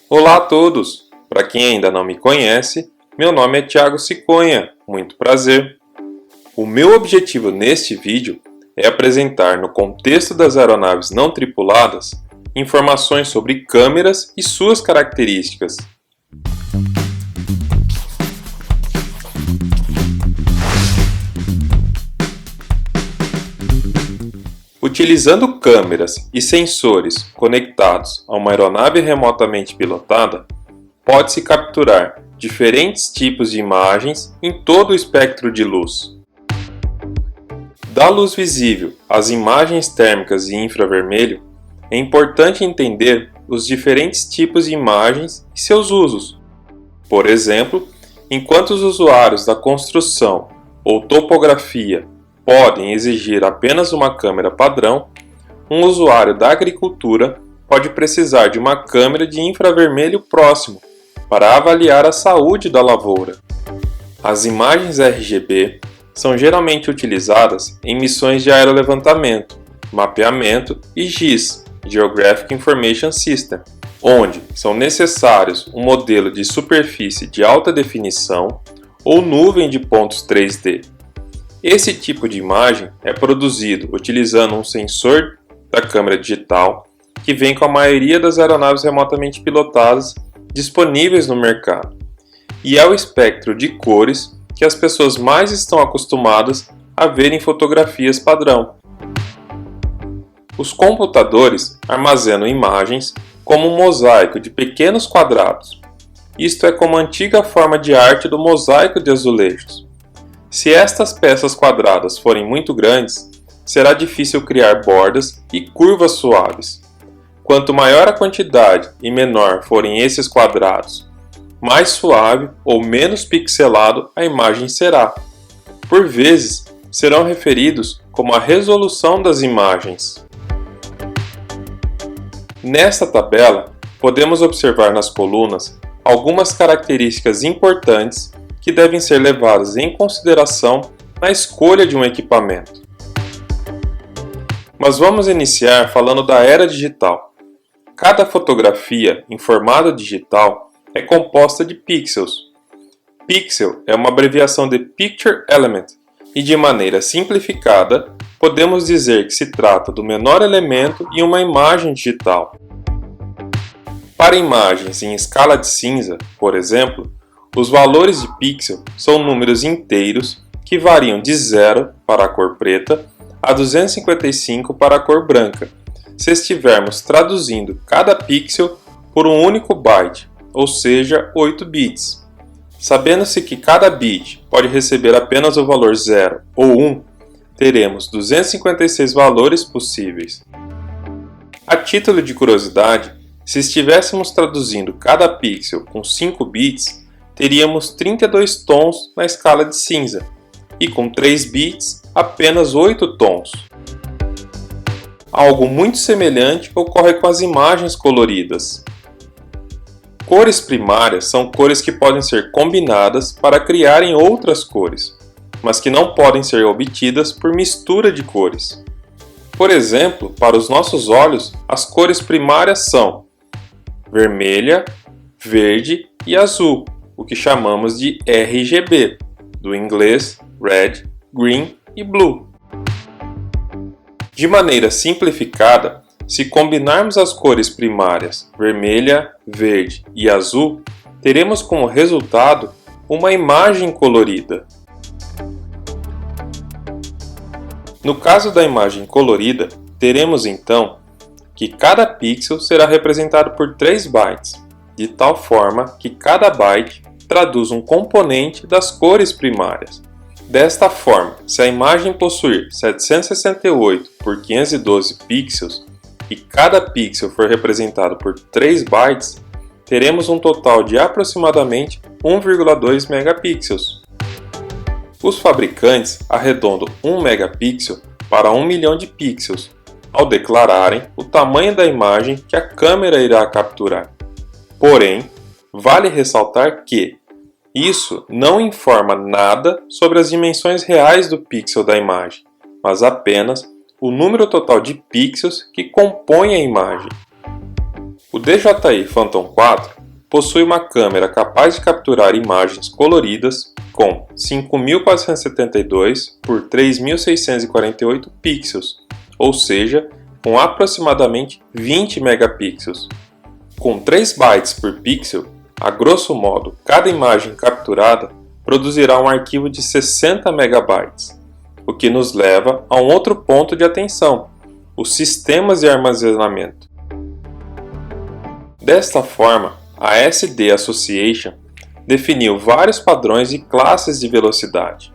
Olá a todos! Para quem ainda não me conhece, meu nome é Thiago Ciconha, muito prazer! O meu objetivo neste vídeo é apresentar no contexto das aeronaves não tripuladas informações sobre câmeras e suas características. Utilizando câmeras e sensores conectados a uma aeronave remotamente pilotada, pode-se capturar diferentes tipos de imagens em todo o espectro de luz. Da luz visível às imagens térmicas e infravermelho, é importante entender os diferentes tipos de imagens e seus usos. Por exemplo, enquanto os usuários da construção ou topografia podem exigir apenas uma câmera padrão, um usuário da agricultura pode precisar de uma câmera de infravermelho próximo para avaliar a saúde da lavoura. As imagens RGB são geralmente utilizadas em missões de aerolevantamento, mapeamento e GIS, Geographic Information System, onde são necessários um modelo de superfície de alta definição ou nuvem de pontos 3D. Esse tipo de imagem é produzido utilizando um sensor da câmera digital que vem com a maioria das aeronaves remotamente pilotadas disponíveis no mercado, e é o espectro de cores que as pessoas mais estão acostumadas a ver em fotografias padrão. Os computadores armazenam imagens como um mosaico de pequenos quadrados. Isto é como a antiga forma de arte do mosaico de azulejos. Se estas peças quadradas forem muito grandes, será difícil criar bordas e curvas suaves. Quanto maior a quantidade e menor forem esses quadrados, mais suave ou menos pixelado a imagem será. Por vezes, serão referidos como a resolução das imagens. Nesta tabela, podemos observar nas colunas algumas características importantes que devem ser levadas em consideração na escolha de um equipamento. Mas vamos iniciar falando da era digital. Cada fotografia em formato digital é composta de pixels. Pixel é uma abreviação de Picture Element e, de maneira simplificada, podemos dizer que se trata do menor elemento em uma imagem digital. Para imagens em escala de cinza, por exemplo, os valores de pixel são números inteiros que variam de 0 para a cor preta a 255 para a cor branca, se estivermos traduzindo cada pixel por um único byte, ou seja, 8 bits. Sabendo-se que cada bit pode receber apenas o valor 0 ou 1, teremos 256 valores possíveis. A título de curiosidade, se estivéssemos traduzindo cada pixel com 5 bits, teríamos 32 tons na escala de cinza, e com 3 bits, apenas 8 tons. Algo muito semelhante ocorre com as imagens coloridas. Cores primárias são cores que podem ser combinadas para criarem outras cores, mas que não podem ser obtidas por mistura de cores. Por exemplo, para os nossos olhos, as cores primárias são vermelha, verde e azul, o que chamamos de RGB, do inglês Red, Green e Blue. De maneira simplificada, se combinarmos as cores primárias vermelha, verde e azul, teremos como resultado uma imagem colorida. No caso da imagem colorida, teremos então que cada pixel será representado por 3 bytes, de tal forma que cada byte traduz um componente das cores primárias. Desta forma, se a imagem possuir 768 por 512 pixels e cada pixel for representado por 3 bytes, teremos um total de aproximadamente 1,2 megapixels. Os fabricantes arredondam 1 megapixel para 1 milhão de pixels, ao declararem o tamanho da imagem que a câmera irá capturar. Porém, vale ressaltar que isso não informa nada sobre as dimensões reais do pixel da imagem, mas apenas o número total de pixels que compõem a imagem. O DJI Phantom 4 possui uma câmera capaz de capturar imagens coloridas com 5.472 por 3.648 pixels, ou seja, com aproximadamente 20 megapixels. Com 3 bytes por pixel, a grosso modo, cada imagem capturada produzirá um arquivo de 60 megabytes, o que nos leva a um outro ponto de atenção: os sistemas de armazenamento. Desta forma, a SD Association definiu vários padrões e classes de velocidade.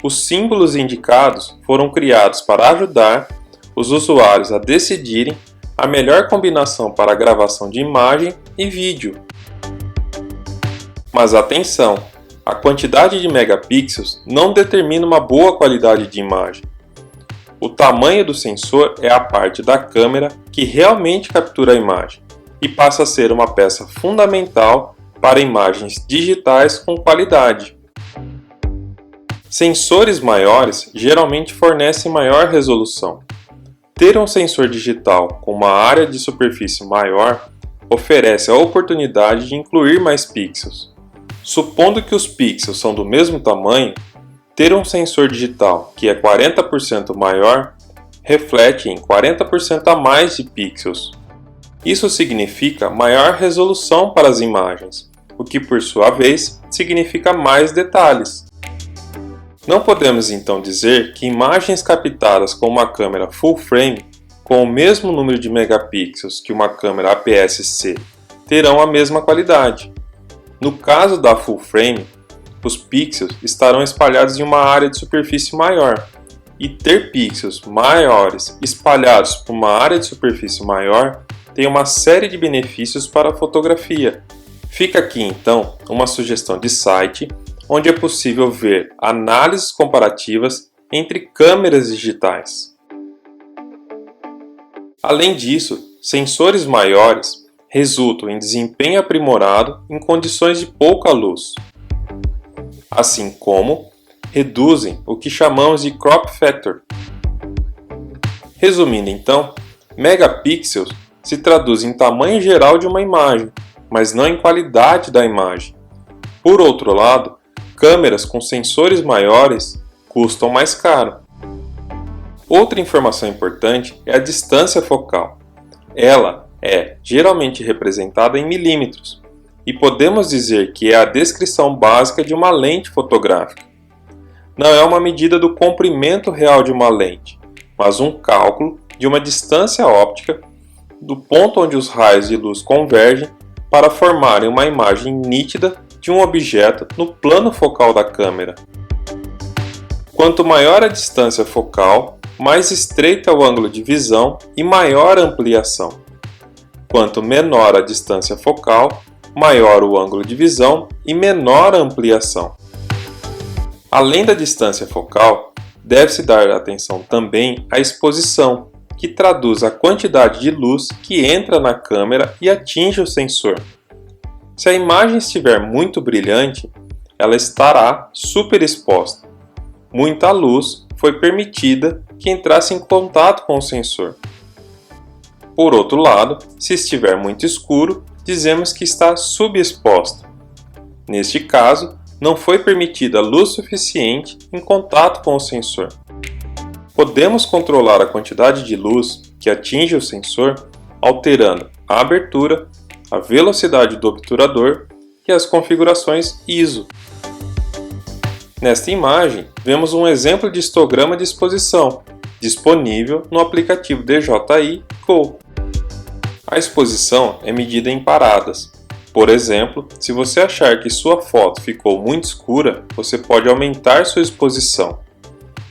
Os símbolos indicados foram criados para ajudar os usuários a decidirem a melhor combinação para a gravação de imagem e vídeo. Mas atenção! A quantidade de megapixels não determina uma boa qualidade de imagem. O tamanho do sensor é a parte da câmera que realmente captura a imagem e passa a ser uma peça fundamental para imagens digitais com qualidade. Sensores maiores geralmente fornecem maior resolução. Ter um sensor digital com uma área de superfície maior oferece a oportunidade de incluir mais pixels. Supondo que os pixels são do mesmo tamanho, ter um sensor digital que é 40% maior reflete em 40% a mais de pixels. Isso significa maior resolução para as imagens, o que por sua vez significa mais detalhes. Não podemos então dizer que imagens captadas com uma câmera full frame com o mesmo número de megapixels que uma câmera APS-C terão a mesma qualidade. No caso da full frame, os pixels estarão espalhados em uma área de superfície maior, e ter pixels maiores espalhados por uma área de superfície maior tem uma série de benefícios para a fotografia. Fica aqui então uma sugestão de site onde é possível ver análises comparativas entre câmeras digitais. Além disso, sensores maiores resultam em desempenho aprimorado em condições de pouca luz, assim como reduzem o que chamamos de crop factor. Resumindo então, megapixels se traduz em tamanho geral de uma imagem, mas não em qualidade da imagem. Por outro lado, câmeras com sensores maiores custam mais caro. Outra informação importante é a distância focal. Ela é geralmente representada em milímetros, e podemos dizer que é a descrição básica de uma lente fotográfica. Não é uma medida do comprimento real de uma lente, mas um cálculo de uma distância óptica do ponto onde os raios de luz convergem para formarem uma imagem nítida de um objeto no plano focal da câmera. Quanto maior a distância focal, mais estreito é o ângulo de visão e maior a ampliação. Quanto menor a distância focal, maior o ângulo de visão e menor a ampliação. Além da distância focal, deve-se dar atenção também à exposição, que traduz a quantidade de luz que entra na câmera e atinge o sensor. Se a imagem estiver muito brilhante, ela estará superexposta. Muita luz foi permitida que entrasse em contato com o sensor. Por outro lado, se estiver muito escuro, dizemos que está subexposta. Neste caso, não foi permitida luz suficiente em contato com o sensor. Podemos controlar a quantidade de luz que atinge o sensor alterando a abertura, a velocidade do obturador e as configurações ISO. Nesta imagem, vemos um exemplo de histograma de exposição, disponível no aplicativo DJI Go. A exposição é medida em paradas. Por exemplo, se você achar que sua foto ficou muito escura, você pode aumentar sua exposição.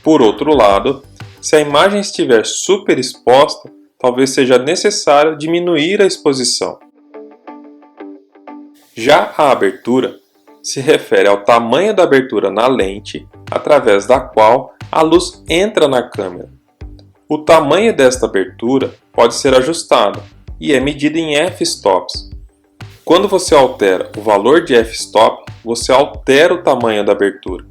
Por outro lado, se a imagem estiver superexposta, talvez seja necessário diminuir a exposição. Já a abertura se refere ao tamanho da abertura na lente através da qual a luz entra na câmera. O tamanho desta abertura pode ser ajustado e é medido em f-stops. Quando você altera o valor de f-stop, você altera o tamanho da abertura.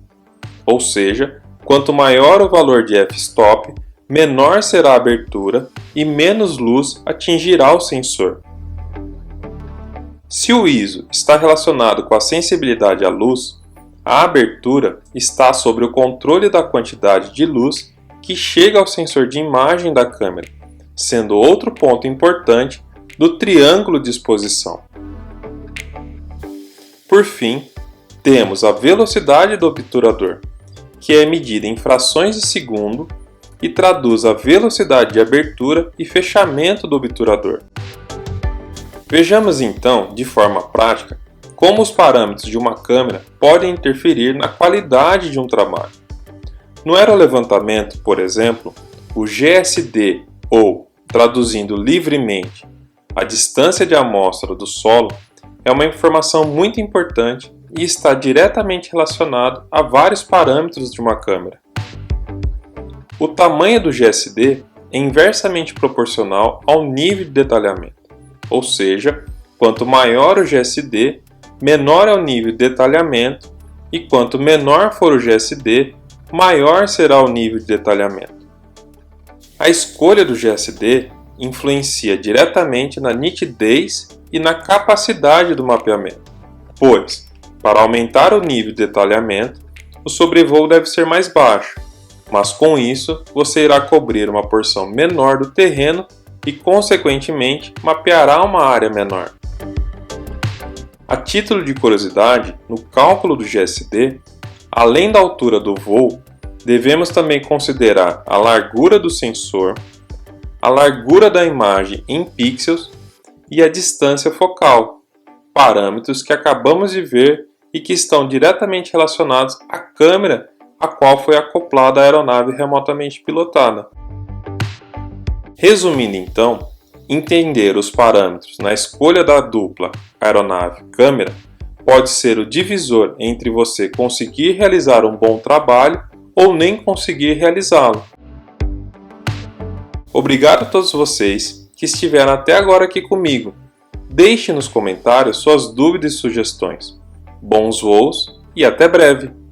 Ou seja, quanto maior o valor de f-stop, menor será a abertura e menos luz atingirá o sensor. Se o ISO está relacionado com a sensibilidade à luz, a abertura está sobre o controle da quantidade de luz que chega ao sensor de imagem da câmera, sendo outro ponto importante do triângulo de exposição. Por fim, temos a velocidade do obturador, que é medida em frações de segundo e traduz a velocidade de abertura e fechamento do obturador. Vejamos então, de forma prática, como os parâmetros de uma câmera podem interferir na qualidade de um trabalho. No aerolevantamento, por exemplo, o GSD, ou, traduzindo livremente, a distância de amostra do solo, é uma informação muito importante e está diretamente relacionado a vários parâmetros de uma câmera. O tamanho do GSD é inversamente proporcional ao nível de detalhamento, ou seja, quanto maior o GSD, menor é o nível de detalhamento, e quanto menor for o GSD, maior será o nível de detalhamento. A escolha do GSD influencia diretamente na nitidez e na capacidade do mapeamento, pois, para aumentar o nível de detalhamento, o sobrevoo deve ser mais baixo, mas com isso você irá cobrir uma porção menor do terreno e, consequentemente, mapeará uma área menor. A título de curiosidade, no cálculo do GSD, além da altura do voo, devemos também considerar a largura do sensor, a largura da imagem em pixels e a distância focal, parâmetros que acabamos de ver e que estão diretamente relacionados à câmera a qual foi acoplada a aeronave remotamente pilotada. Resumindo então, entender os parâmetros na escolha da dupla aeronave-câmera pode ser o divisor entre você conseguir realizar um bom trabalho ou nem conseguir realizá-lo. Obrigado a todos vocês que estiveram até agora aqui comigo. Deixe nos comentários suas dúvidas e sugestões. Bons voos e até breve!